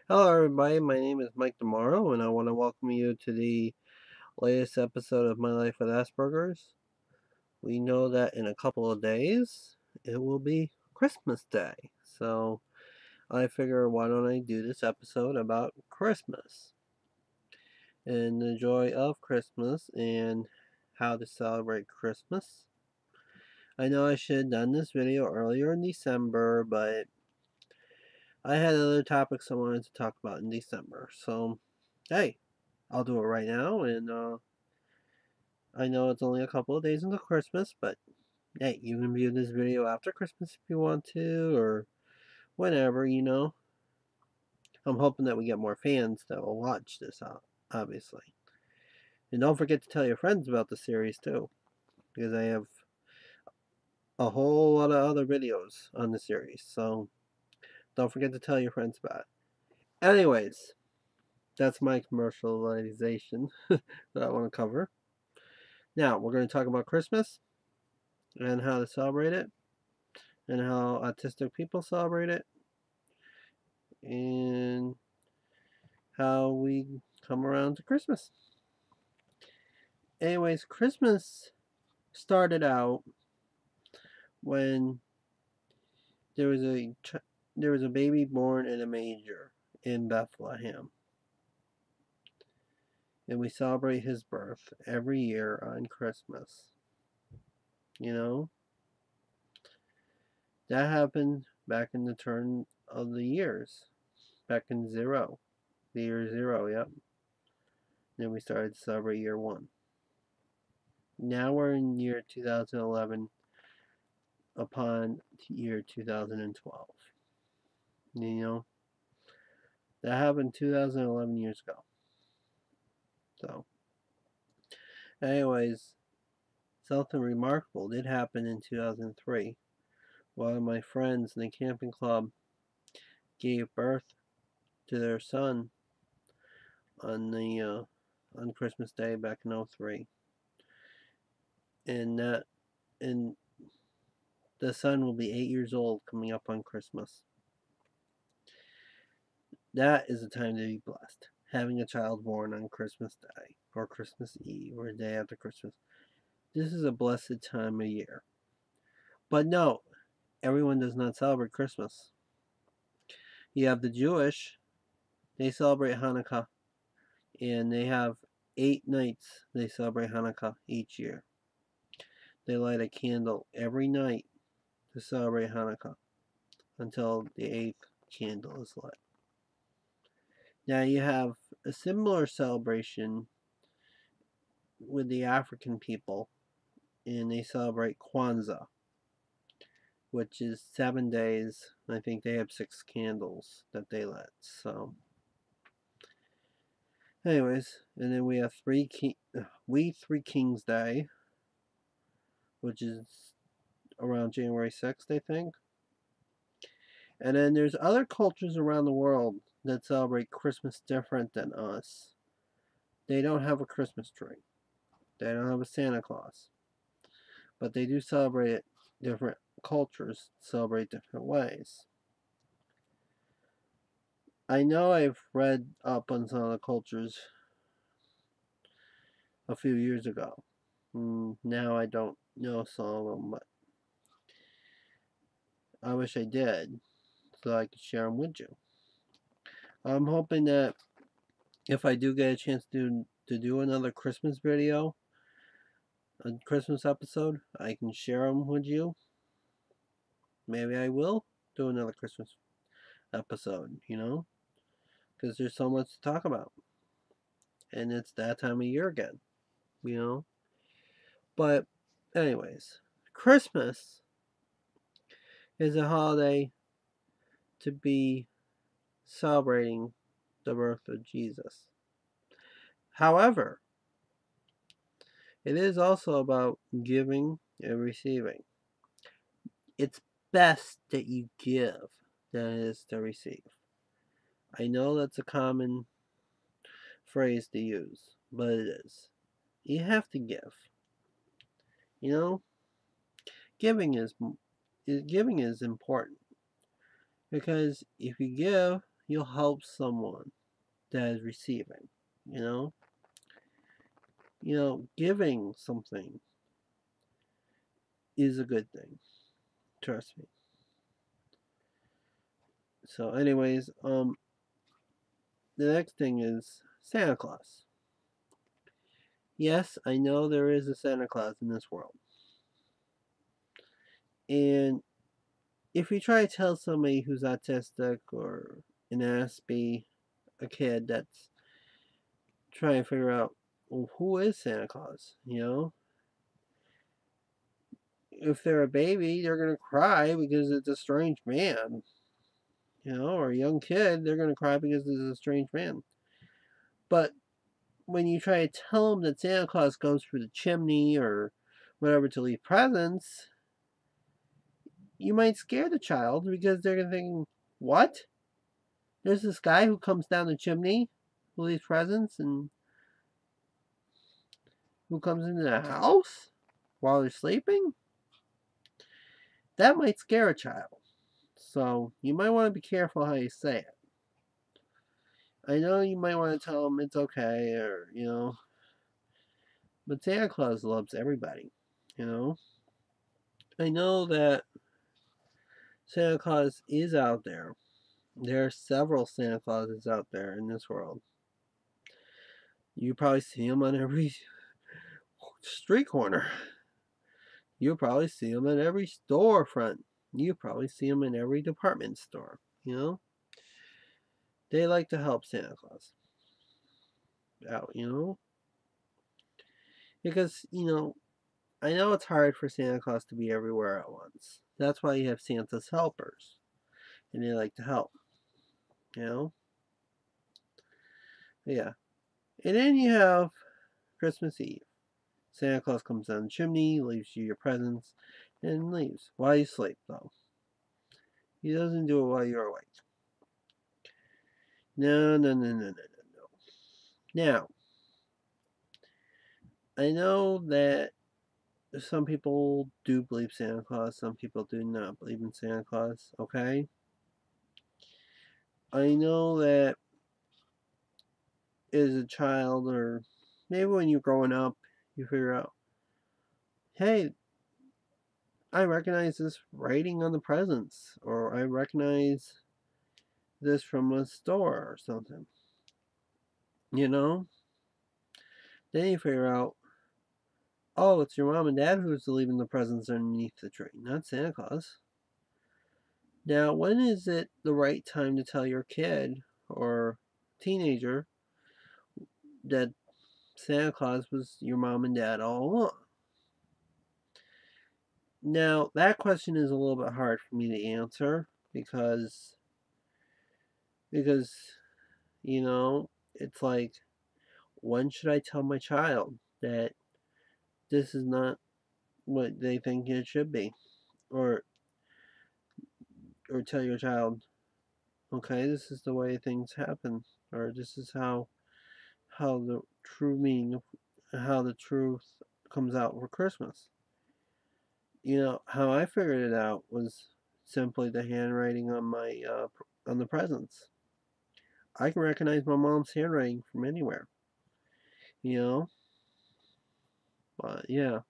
Hello, everybody. My name is Mike Demaro, and I want to welcome you to the latest episode of My Life with Asperger's. We know that in a couple of days it will be Christmas Day, so I figure why don't I do this episode about Christmas and the joy of Christmas and how to celebrate Christmas. I know I should have done this video earlier in December, but I had other topics I wanted to talk about in December, so hey, I'll do it right now, and I know it's only a couple of days until Christmas, but hey, you can view this video after Christmas if you want to, or whenever. I'm hoping that we get more fans that will watch this, obviously. And don't forget to tell your friends about the series, too, because I have a whole lot of other videos on the series, so don't forget to tell your friends about it. Anyways, that's my commercialization that I want to cover. Now, we're going to talk about Christmas and how to celebrate it and how autistic people celebrate it and how we come around to Christmas. Anyways, Christmas started out when there was a there was a baby born in a manger in Bethlehem, and we celebrate his birth every year on Christmas. You know, that happened back in the turn of the years, back in the year zero. Yep. Then we started to celebrate year one. Now we're in year 2011 upon year 2012. You know, that happened 2011 years ago. So, anyways, something remarkable did happen in 2003. One of my friends in the camping club gave birth to their son on Christmas Day back in '03, and the son will be 8 years old coming up on Christmas. That is a time to be blessed. Having a child born on Christmas Day or Christmas Eve or the day after Christmas. This is a blessed time of year. But no, everyone does not celebrate Christmas. You have the Jewish, they celebrate Hanukkah, and they have 8 nights they celebrate Hanukkah each year. They light a candle every night to celebrate Hanukkah until the 8th candle is lit. Now you have a similar celebration with the African people, and they celebrate Kwanzaa, which is 7 days. I think they have 6 candles that they lit. So, anyways, and then we have Three Kings Day, which is around January 6th, I think. And then there's other cultures around the world that celebrate Christmas different than us. They don't have a Christmas tree. They don't have a Santa Claus. But they do celebrate it. Different cultures celebrate different ways. I know I've read up on some of the cultures a few years ago. Now I don't know some of them, but I wish I did so I could share them with you. I'm hoping that if I do get a chance to do another Christmas video, a Christmas episode, I can share them with you. Maybe I will do another Christmas episode, because there's so much to talk about. And it's that time of year again, you know? But, anyways, Christmas is a holiday to be celebrating the birth of Jesus. However, it is also about giving and receiving. It's best that you give than it is to receive. I know that's a common phrase to use, but it is. You have to give. You know, giving is important because if you give, you'll help someone that is receiving, you know? Giving something is a good thing. Trust me. So anyways, the next thing is Santa Claus. Yes, I know there is a Santa Claus in this world. And if you try to tell somebody who's autistic or an Aspie, a kid that's trying to figure out, well, who is Santa Claus, if they're a baby, they're going to cry because it's a strange man, or a young kid, they're going to cry because it's a strange man. But when you try to tell them that Santa Claus goes through the chimney or whatever to leave presents, you might scare the child because they're going to think, what? There's this guy who comes down the chimney who leaves presents and who comes into the house while they're sleeping? That might scare a child. So you might want to be careful how you say it. I know you might want to tell them it's okay, but Santa Claus loves everybody, you know. I know that Santa Claus is out there. There are several Santa Clauses out there in this world. You probably see them on every street corner. You probably see them at every storefront. You probably see them in every department store, They like to help Santa Claus out, Because, I know it's hard for Santa Claus to be everywhere at once. That's why you have Santa's helpers. And they like to help, you know? Yeah. And then you have Christmas Eve. Santa Claus comes down the chimney, leaves you your presents, and leaves while you sleep, though. He doesn't do it while you're awake. No, no, no, no, no, no, no. Now, I know that some people do believe Santa Claus, some people do not believe in Santa Claus, okay? I know that as a child, or maybe when you're growing up, you figure out, hey, I recognize this writing on the presents, or I recognize this from a store or something. Then you figure out, oh, it's your mom and dad who's leaving the presents underneath the tree, not Santa Claus. Now, when is it the right time to tell your kid or teenager that Santa Claus was your mom and dad all along? Now, that question is a little bit hard for me to answer because it's like, when should I tell my child that this is not what they think it should be? Or tell your child, okay, this is the way things happen, or this is how the true meaning, how the truth comes out for Christmas. How I figured it out was simply the handwriting on my on the presents. I can recognize my mom's handwriting from anywhere. You know, but yeah.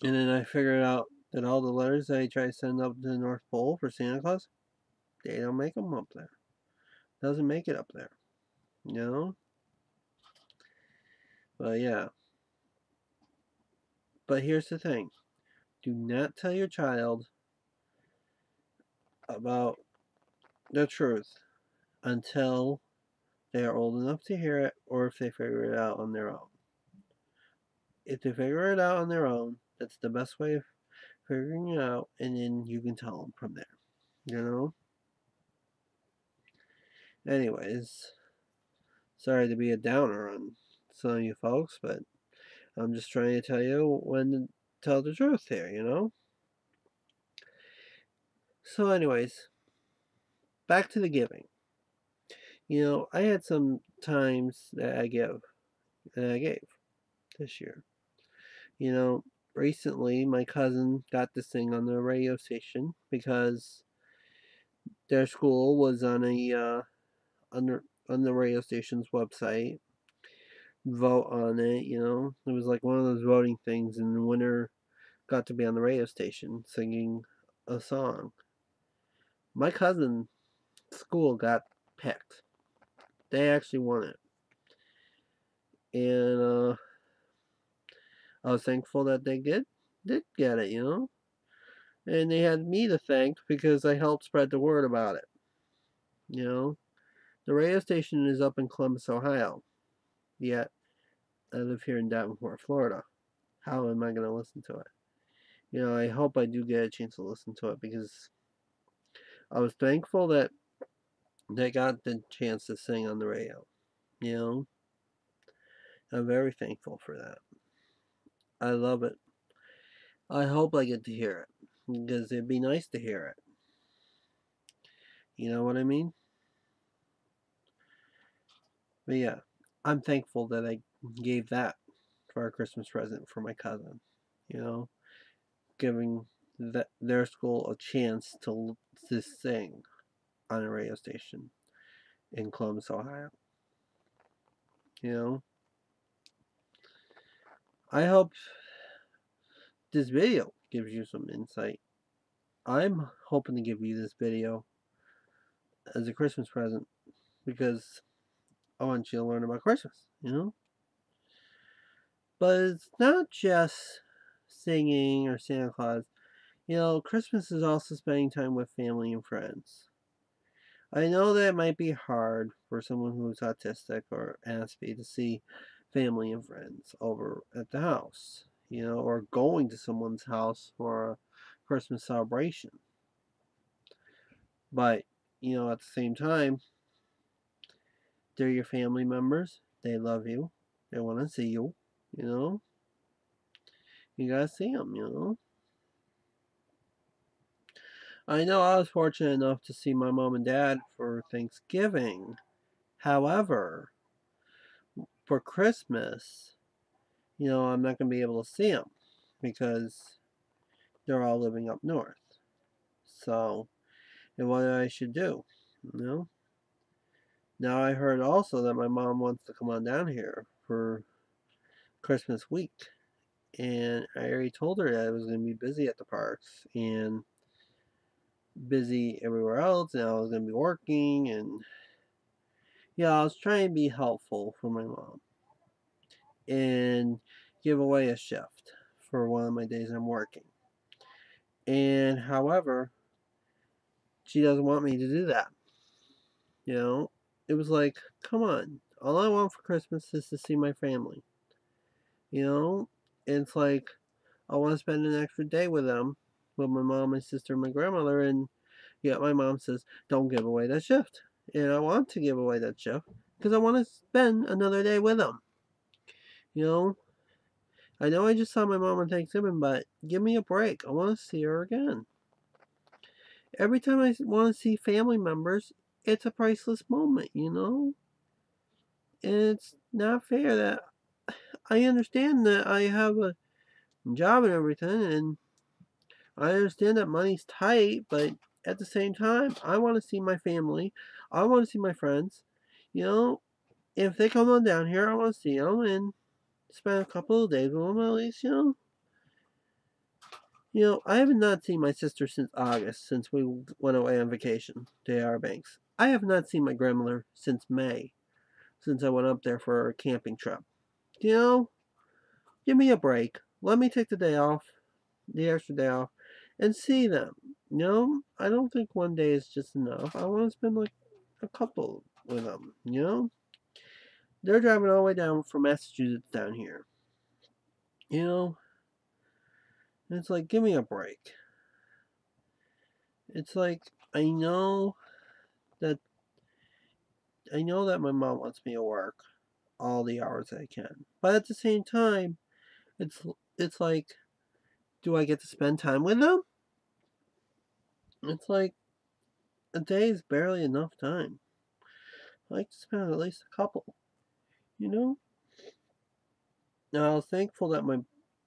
And then I figured out that all the letters that I try to send up to the North Pole for Santa Claus, they don't make them up there. Doesn't make it up there. You know. But yeah. But here's the thing: do not tell your child about the truth until they are old enough to hear it, or if they figure it out on their own. If they figure it out on their own, that's the best way of figuring it out, and then you can tell them from there. You know? Anyways, sorry to be a downer on some of you folks, but I'm just trying to tell you when to tell the truth here. So, anyways, back to the giving. I had some times that I gave this year. Recently my cousin got this thing on the radio station because their school was on on the radio station's website, vote on it. It was like one of those voting things, and the winner got to be on the radio station singing a song. My cousin's school got picked. They actually won it, and I was thankful that they did get it. And they had me to thank because I helped spread the word about it. You know, the radio station is up in Columbus, Ohio. Yet I live here in Davenport, Florida. How am I going to listen to it? I hope I do get a chance to listen to it because I was thankful that they got the chance to sing on the radio. You know, I'm very thankful for that. I love it. I hope I get to hear it because it'd be nice to hear it. You know what I mean? But yeah, I'm thankful that I gave that for a Christmas present for my cousin. You know, giving their school a chance to sing on a radio station in Columbus, Ohio. You know, I hope this video gives you some insight. I'm hoping to give you this video as a Christmas present because I want you to learn about Christmas. But it's not just singing or Santa Claus. Christmas is also spending time with family and friends. I know that it might be hard for someone who's autistic or Aspie to see family and friends over at the house, or going to someone's house for a Christmas celebration. But, at the same time, they're your family members. They love you. They want to see you, you know. You gotta see them. I know I was fortunate enough to see my mom and dad for Thanksgiving. However, for Christmas, I'm not going to be able to see them because they're all living up north. So, and what I should do, you know? Now I heard also that my mom wants to come on down here for Christmas week. And I already told her that I was going to be busy at the parks and busy everywhere else, and I was going to be working. And yeah, I was trying to be helpful for my mom and give away a shift for one of my days I'm working. And however, she doesn't want me to do that. It was like, come on, all I want for Christmas is to see my family. And it's like, I want to spend an extra day with them, with my mom, my sister, and my grandmother, and yet my mom says, don't give away that shift. And I want to give away that shift because I want to spend another day with them. I know I just saw my mom on Thanksgiving, but give me a break. I want to see her again. Every time I want to see family members, it's a priceless moment. And it's not fair that I understand that I have a job and everything, and I understand that money's tight, but at the same time, I want to see my family. I want to see my friends. If they come on down here, I want to see them and spend a couple of days with them at least. I have not seen my sister since August, since we went away on vacation to Outer Banks. I have not seen my grandmother since May, since I went up there for a camping trip. You know, give me a break. Let me take the day off, the extra day off, and see them. I don't think one day is just enough. I want to spend like a couple with them. They're driving all the way down from Massachusetts down here. You know, it's like, give me a break. It's like, I know that my mom wants me to work all the hours I can. But at the same time, it's it's like, do I get to spend time with them? It's like a day is barely enough time. I like to spend at least a couple, you know? Now I was thankful that my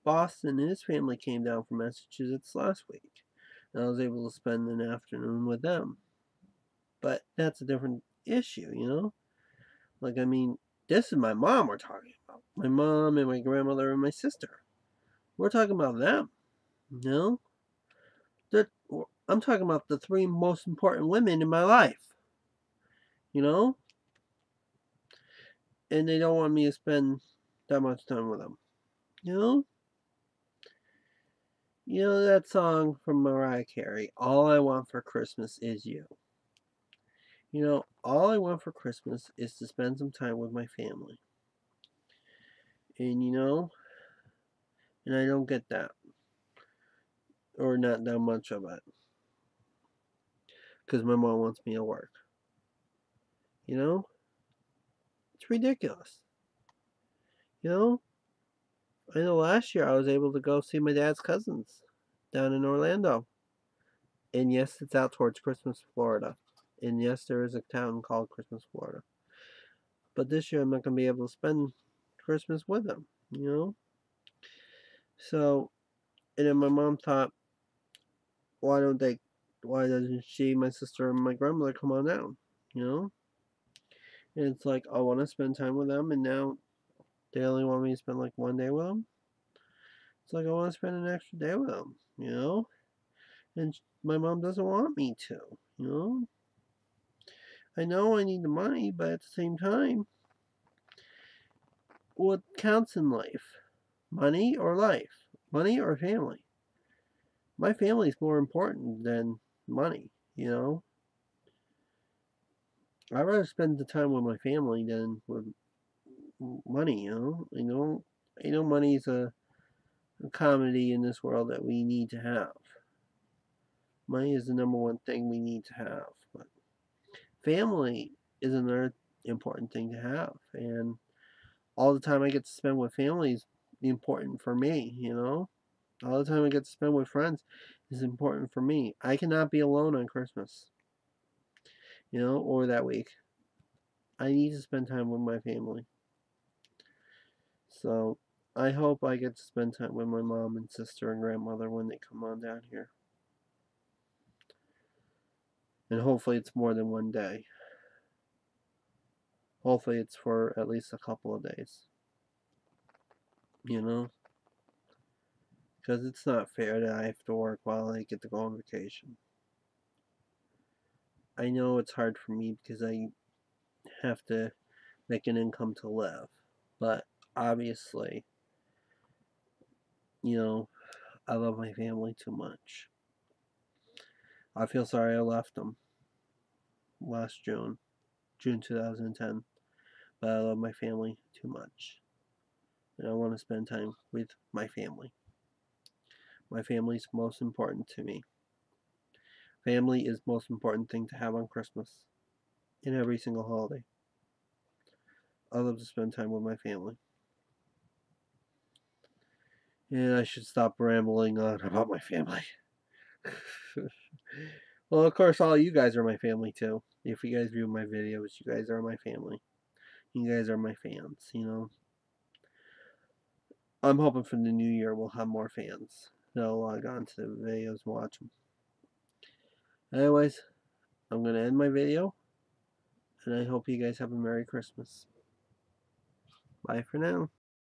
boss and his family came down from Massachusetts last week. And I was able to spend an afternoon with them. But that's a different issue, you know? Like, I mean, this is my mom we're talking about. My mom and my grandmother and my sister. We're talking about them, you know? They're, I'm talking about the three most important women in my life, you know? And they don't want me to spend that much time with them, you know? You know that song from Mariah Carey, All I Want for Christmas Is You. You know, all I want for Christmas is to spend some time with my family. And you know, and I don't get that. Or not that much of it. Because my mom wants me to work. You know? It's ridiculous. You know? I know last year I was able to go see my dad's cousins down in Orlando. And yes, it's out towards Christmas, Florida. And yes, there is a town called Christmas, Florida. But this year I'm not going to be able to spend Christmas with them, you know? So, and then my mom thought, why don't they, why doesn't she, my sister, and my grandmother come on down, you know? And it's like, I want to spend time with them, and now they only want me to spend like one day with them. It's like, I want to spend an extra day with them, you know? And my mom doesn't want me to, you know? I know I need the money, but at the same time, what counts in life? Money or life? Money or family? My family is more important than money, you know? I'd rather spend the time with my family than with money, you know? Money is a commodity in this world that we need to have. Money is the number one thing we need to have. But family is another important thing to have. And all the time I get to spend with family is important for me, you know? All the time I get to spend with friends is important for me. I cannot be alone on Christmas, you know, or that week. I need to spend time with my family. So I hope I get to spend time with my mom and sister and grandmother when they come on down here. And hopefully it's more than one day. Hopefully it's for at least a couple of days. You know? Because it's not fair that I have to work while I get to go on vacation. I know it's hard for me because I have to make an income to live. But obviously, you know, I love my family too much. I feel sorry I left them last June 2010. But I love my family too much. And I want to spend time with my family. My family is most important to me. Family is the most important thing to have on Christmas and every single holiday. I love to spend time with my family. And I should stop rambling on about my family. Well, of course, all you guys are my family too. If you guys view my videos, you guys are my family. You guys are my fans, you know. I'm hoping for the new year we'll have more fans that'll log on to the videos and watch them. Anyways, I'm going to end my video, and I hope you guys have a Merry Christmas. Bye for now.